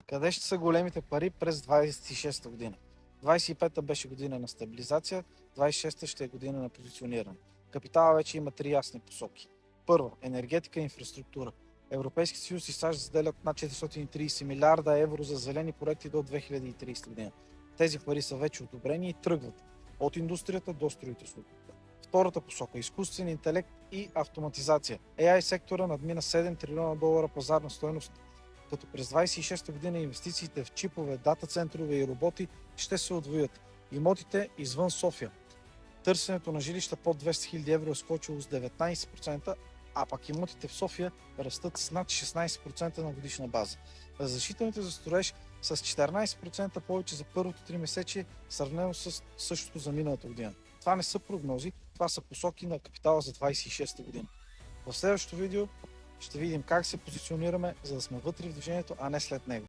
Къде ще са големите пари през 26-та година? 25-та беше година на стабилизация, 26-та ще е година на позициониране. Капитала вече има три ясни посоки. Първо, енергетика и инфраструктура. Европейски съюз и САЩ заделят над 430 милиарда евро за зелени проекти до 2030 година. Тези пари са вече одобрени и тръгват от индустрията до строителството. Втората посока – изкуствен интелект и автоматизация. AI сектора надмина 7 трилиона долара пазарна стойност, като през 26 година инвестициите в чипове, дата центрове и роботи ще се удвоят. Имотите извън София. Търсенето на жилища под 200 000 евро е скочило с 19%, а пак имотите в София растат с над 16% на годишна база. Разрешителните за строеж с 14% повече за първото 3 месече, сравнено с същото за миналата година. Това не са прогнози, това са посоки на капитала за 26 година. В следващото видео ще видим как се позиционираме, за да сме вътре в движението, а не след него.